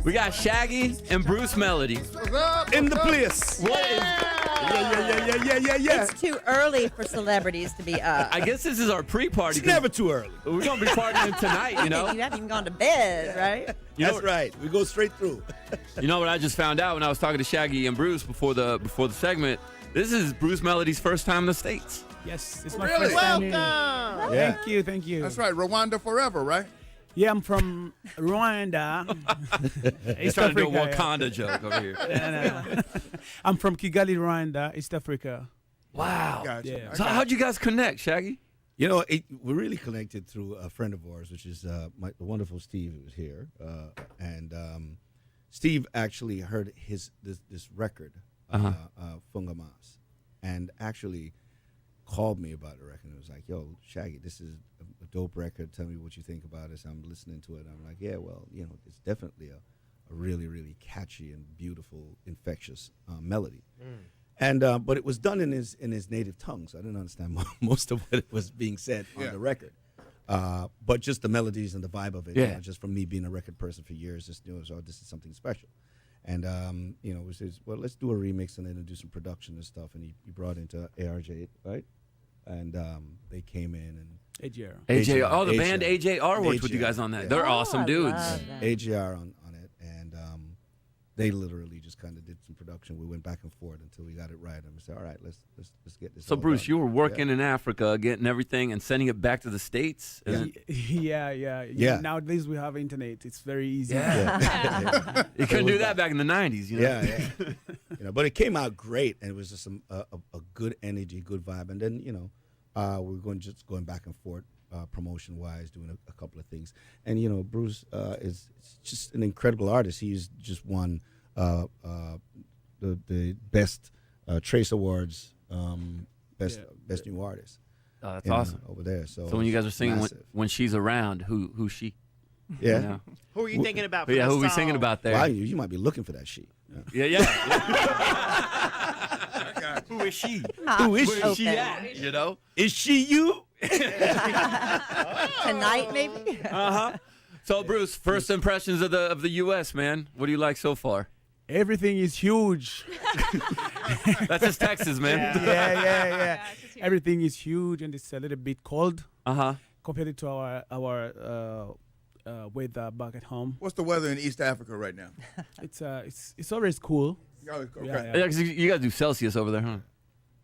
We got Shaggy and Bruce Melody. What's up? In the place. What is? Yeah. It's too early for celebrities to be up. I guess this is our pre-party. It's never too early. We're gonna be partying tonight, you know. You haven't even gone to bed, right? That's right. We go straight through. You know what I just found out when I was talking to Shaggy and Bruce before the segment? This is Bruce Melody's first time in the States. Yes, it's my Really? first time Welcome. here. Yeah. Thank you. That's right. Rwanda forever, right? Yeah, I'm from Rwanda. He's trying to do a Wakanda joke over here. No. I'm from Kigali, Rwanda, East Africa. Wow. Gotcha. Yeah. So how'd you guys connect, Shaggy? You know, we're really connected through a friend of ours, which is the wonderful Steve, who was here. And Steve actually heard this record, Fungamas, and actually called me about the record. It was like, yo, Shaggy, this is a dope record. Tell me what you think about it. So I'm listening to it. I'm like, yeah, well, you know, it's definitely a really, really catchy and beautiful, infectious melody. And but it was done in his native tongue, so I didn't understand most of what was being said on the record. But just the melodies and the vibe of it, you know, just from me being a record person for years, just knew, so this is something special. And you know, we said, well, let's do a remix and then do some production and stuff. And he brought into ARJ, right? And they came in and AJR. Oh, the band AJR worked with you guys on that. Yeah. They're awesome I dudes. love that. AJR on it, and they literally just kind of did some production. We went back and forth until we got it right, and we said, all right, let's get this. So all Bruce, done. you were working in Africa, getting everything and sending it back to the States. Yeah. Nowadays we have internet. It's very easy. Yeah. You couldn't do that back in the '90s, you know. Yeah. You know, but it came out great, and it was just a good energy, good vibe. And then, you know, we were going back and forth promotion-wise, doing a couple of things. And, you know, Bruce is just an incredible artist. He's just won the best Trace Awards, best new artist. Oh, that's awesome. Over there. So when you guys are singing massive. when she's around, who's she? Yeah. You know? Who are you thinking about for Yeah, this who are we song? singing about there? Well, you might be looking for that sheet. Yeah. Who is she? Who is Where is she? she at? You know? Is she you? Tonight, maybe? So Bruce, first impressions of the U.S., man. What do you like so far? Everything is huge. That's just Texas, man. Yeah. Everything is huge, and it's a little bit cold Uh-huh. compared to our weather back at home. What's the weather in East Africa right now? It's always cool. Oh, okay. Yeah. Yeah, 'cause you guys do Celsius over there, huh?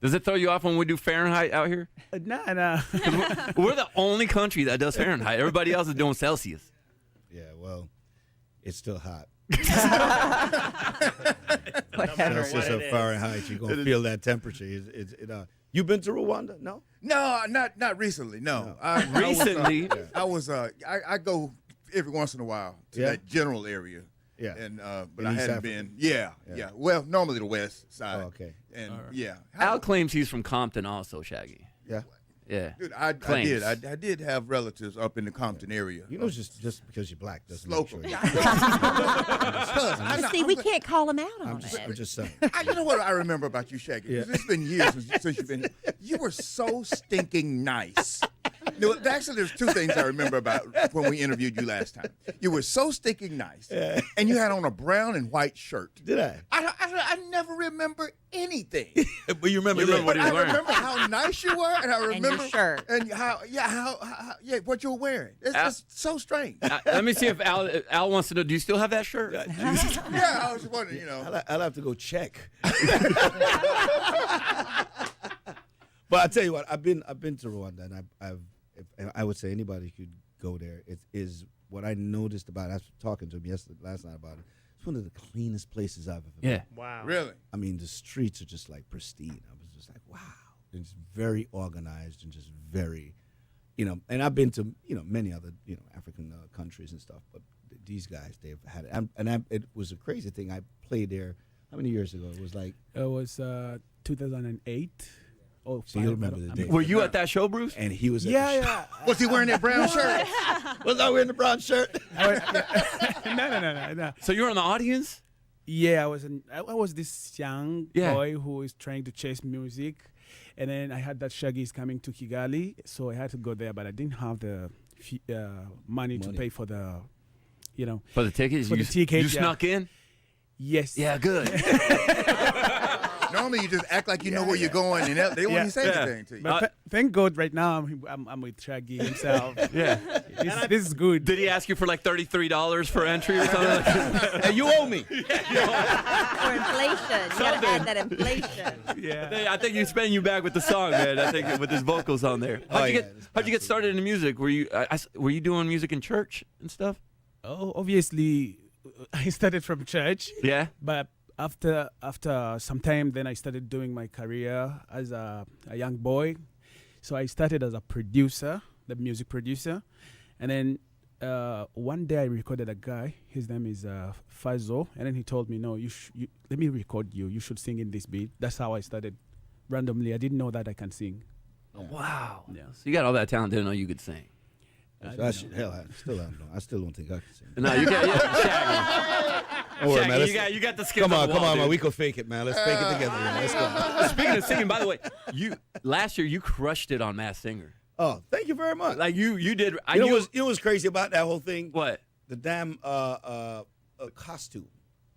Does it throw you off when we do Fahrenheit out here? Nah. We're the only country that does Fahrenheit. Everybody else is doing Celsius. Yeah, well, it's still hot. Whatever. Celsius or Fahrenheit, you're going to feel that temperature. You been to Rwanda? No? No, not recently. No. Recently? I go every once in a while to that general area. Yeah. And but In I East hadn't Africa? been. Yeah. Well, normally the west side. Oh, okay. And yeah. Al claims he's from Compton also, Shaggy. Yeah. Yeah. Dude, I Claims. did. I did have relatives up in the Compton area. You know, just because you're black doesn't Local. make sure. See, we can't call them out on I'm it. just saying. You know what I remember about you, Shaggy? 'Cause it's been years since you've been here. You were so stinking nice. No, actually, there's two things I remember about when we interviewed you last time. You were so stinking nice, and you had on a brown and white shirt. Did I? I never remember anything. But you remember You remember what But he I was wearing. remember how nice you were, and I remember your shirt. and how what you were wearing. It's just so strange. Let me see if Al wants to know. Do you still have that shirt? Yeah, I was wondering, you know. I'll have to go check. But I tell you what, I've been to Rwanda, and I would say anybody could go there. It is what I noticed about. I was talking to him last night about it. It's one of the cleanest places I've ever been. Yeah. Wow. Really? I mean, the streets are just like pristine. I was just like, wow. It's very organized and just very, you know. And I've been to many other African countries and stuff, but these guys, they've had it. It was a crazy thing. I played there. How many years ago? It was like. It was 2008. Oh, So you remember the day? Were you at that show, Bruce? And he was. At the show. Yeah. Was he wearing that brown shirt? Was I wearing the brown shirt? No. So you were in the audience? Yeah, I was this young Yeah. boy who is trying to chase music, and then I heard that Shaggy is coming to Kigali, so I had to go there, but I didn't have the money to pay for the For the tickets, For the tickets, you yeah. snuck in. Yes. Yeah, good. Normally, you just act like you know where you're going, and they won't even say anything to you. But thank God, right now I'm with Shaggy himself. Yeah. This is good. Did he ask you for like $33 for entry or something? Like that? Hey, you owe me. For inflation. You gotta add that inflation. Yeah. I think he's paying you back with the song, man. I think with his vocals on there. How'd you get started in music? Were you doing music in church and stuff? Oh, obviously, I started from church. Yeah. But after some time, then I started doing my career as a young boy. So I started as a producer, the music producer. And then one day I recorded a guy. His name is Fazzo. And then he told me, no, let me record you. You should sing in this beat. That's how I started randomly. I didn't know that I can sing. Oh, wow. Yeah. So you got all that talent, didn't know you could sing. I still don't think I can sing. No, you got Shaggy. Don't worry, man. Shaggy, you got the skills. Come on, wall, man. dude. We can fake it, man. Let's fake it together. Man. Let's go. Speaking of singing, by the way, last year you crushed it on Masked Singer. Oh, thank you very much. Like you did. You know what's crazy about that whole thing? What? The damn costume.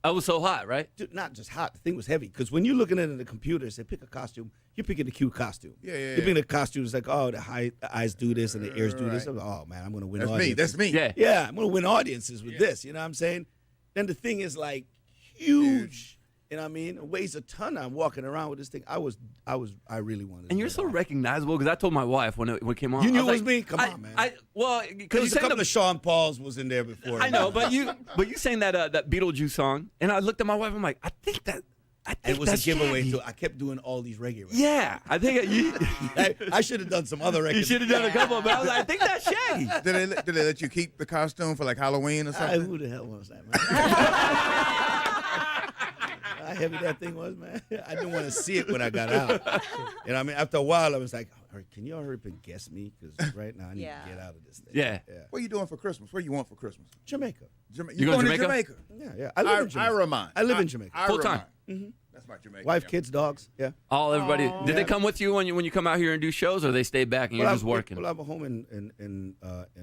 I was so hot, right? Dude, not just hot. The thing was heavy. Because when you're looking at it in the computer, say pick a costume. You're picking a cute costume. You're picking a costume. It's like, oh, the eyes do this and the ears do this. I'm like, oh man, I'm gonna win. That's me. Yeah. Yeah, I'm gonna win audiences with this. You know what I'm saying? Then the thing is like huge. You know what I mean? It weighs a ton. I'm walking around with this thing. I really wanted. And you're so recognizable because I told my wife when it came on. You knew I it was like, me? Come on, man. Because you a couple of Sean Pauls was in there before. I know, but you sang that Beetlejuice song, and I looked at my wife. I'm like, I think It was a that's giveaway. Shaggy. I kept doing all these reggae records. Yeah, I think I should have done some other records. you should have done a couple, but I was like, I think that's Shaggy. Did they let you keep the costume for like Halloween or something? Who the hell was that, man? How heavy that thing was, man. I didn't want to see it when I got out. You know what I mean? After a while, I was like, all right, can you hurry up and guess me? Because right now I need to get out of this thing. Yeah. What are you doing for Christmas? What do you want for Christmas? Jamaica. You going to to Jamaica? Yeah. I live in Jamaica. I live in Jamaica. Full time. That's my Jamaica. Wife, kids, dogs. Yeah. Everybody. Did they come with you when you come out here and do shows, or they stay back and you're just working? Well, I have a home in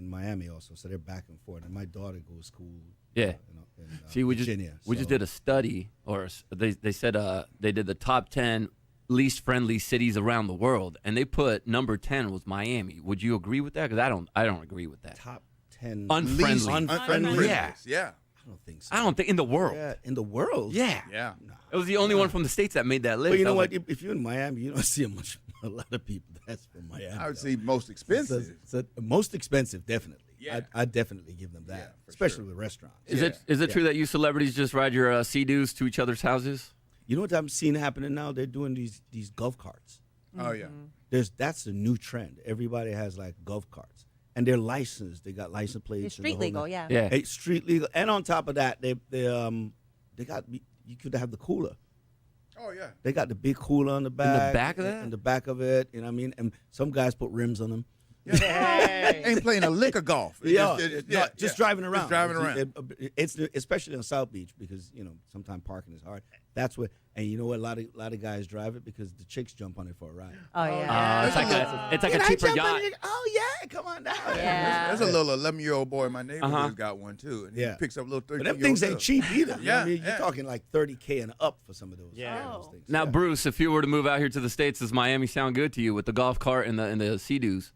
Miami also, so they're back and forth. And my daughter goes to school. Yeah. In See, we Virginia. just did a study, or they said they did the top 10 least friendly cities around the world, and they put number 10 was Miami. Would you agree with that? Because I don't agree with that. Top 10 Unfriendly. unfriendly. Yeah. I don't think so. I don't think in the world. Yeah, in the world. Yeah. Yeah. It was the only one from the States that made that list. But you know I was what? If you're in Miami, you don't see a lot of people that's from Miami. I would though. say most expensive. So most expensive, definitely. Yeah. I'd definitely give them that, Yeah, for especially sure. with restaurants. Is it true that you celebrities just ride your Sea-Doos to each other's houses? You know what I'm seeing happening now? They're doing these golf carts. Oh yeah. That's the new trend. Everybody has like golf carts, and they're licensed. They got license plates. It's and the street whole legal, nine. yeah. Yeah. It's street legal, and on top of that, they got you could have the cooler. Oh yeah. They got the big cooler on the back. back of that? In the back of it, you know what I mean? And some guys put rims on them. Ain't playing a lick of golf. Just driving around. Just driving around. It's especially on South Beach because sometimes parking is hard. That's what, and you know what? A lot of guys drive it because the chicks jump on it for a ride. Oh yeah. It's like a cheaper yacht. Oh yeah, come on down. Yeah. There's a little 11-year-old boy in my neighborhood who's got one too, and he Yeah. picks up little 13-year-old. But them things ain't cheap either. You know what I Yeah, mean? You're yeah. talking like $30K and up for some of those. Yeah. those things. Now, Yeah. Bruce, if you were to move out here to the States, does Miami sound good to you with the golf cart and the Sea-Doos?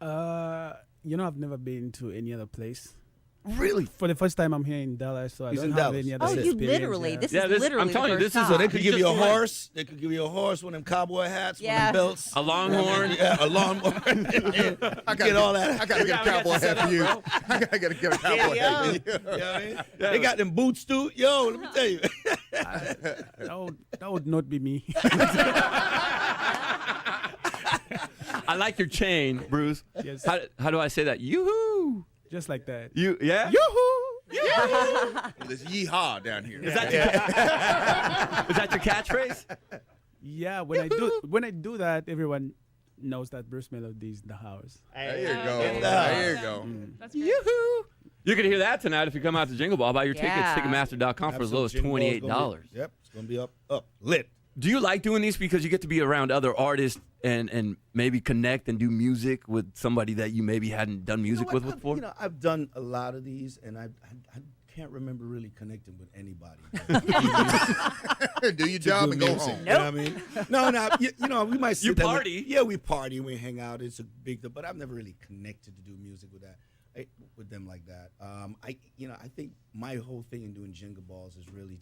I've never been to any other place. Really? For the first time, I'm here in Dallas, so I He's don't in have Dallas. any other Oh, you experience. literally. Yeah. This Yeah, is this- literally I'm telling you, the this first is- So they time. could He's give you a just doing- horse. They could give you a horse, one of them cowboy hats, one Yeah. of them belts. A longhorn? Yeah, a lawnmower. I Get all that. I gotta get a cowboy hat for you. I gotta get a cowboy hat for you. You know what I mean? They got them boots too. Yo, let me tell you. That would not be me. I like your chain, Bruce. Yes. How do I say that? Yoo-hoo! Just like that. Yeah? This yeehaw down here. Is that your catchphrase? Yeah, when I do that, everyone knows that Bruce Melody is in the house. There you go. There you go. Yoo-hoo! You can hear that tonight if you come out to Jingle Ball. Buy your tickets, Yeah. Ticketmaster.com for as low as $28. Yep, it's gonna be up, lit. Do you like doing these because you get to be around other artists and maybe connect and do music with somebody that you maybe hadn't done music with before? I've done a lot of these, and I can't remember really connecting with anybody. Do your job and go home. You know what I mean? No, we might sit You there party. Yeah, we party, we hang out. It's a big deal, but I've never really connected to do music with with them like that. I think my whole thing in doing Jenga Balls is really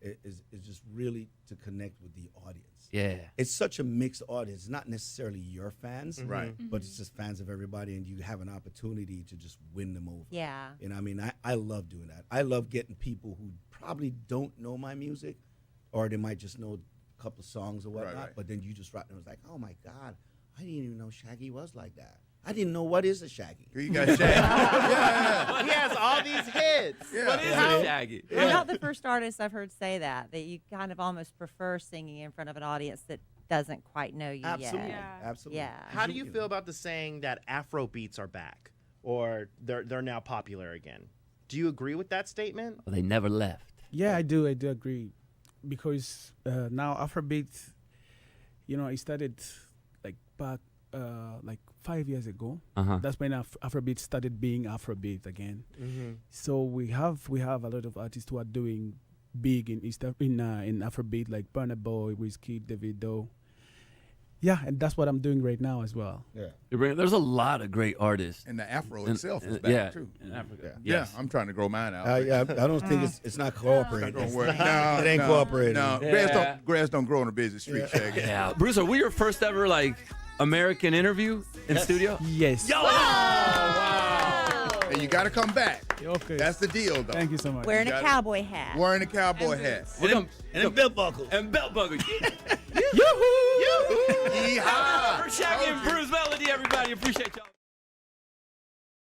is just really to connect with the audience. Yeah. It's such a mixed audience. It's not necessarily your fans, Right. but it's just fans of everybody, and you have an opportunity to just win them over. Yeah. You know what I mean? I love doing that. I love getting people who probably don't know my music, or they might just know a couple of songs or whatnot, Right. but then you just write them. It's like, oh my God, I didn't even know Shaggy was like that. I didn't know what is a Shaggy. You got Shaggy. yeah. He has all these hits. Yeah. What is it, Shaggy? You're not the first artist I've heard say that you kind of almost prefer singing in front of an audience that doesn't quite know you Absolutely, yet. absolutely. Yeah. How do you feel about the saying that Afro beats are back, or they're now popular again? Do you agree with that statement? Well, they never left. Yeah, I do agree, because now Afrobeat, I started like back like 5 years ago. Uh-huh. That's when Afrobeat started being Afrobeat again. Mm-hmm. So we have a lot of artists who are doing big in Afrobeat, like Burna Boy, Wizkid, Davido. Yeah, and that's what I'm doing right now as well. Yeah. There's a lot of great artists. And the Afro in- itself is back, yeah, too. in Africa. Yeah. Yes. Yeah, I'm trying to grow mine out. I don't think it's not cooperating. It's not gonna work. No, It ain't no, cooperating. No, Yeah. grass don't grow on a busy street, Shaggy. Yeah. Bruce, are we your first ever American interview in studio? Yes. Yo! And you got to come back. Okay. That's the deal, though. Thank you so much. Wearing a got it. cowboy hat. Wearing a cowboy hat. And And belt buckle. belt buckles. Yeehaw! For Shaggy and Bruce Melody, everybody. Appreciate y'all.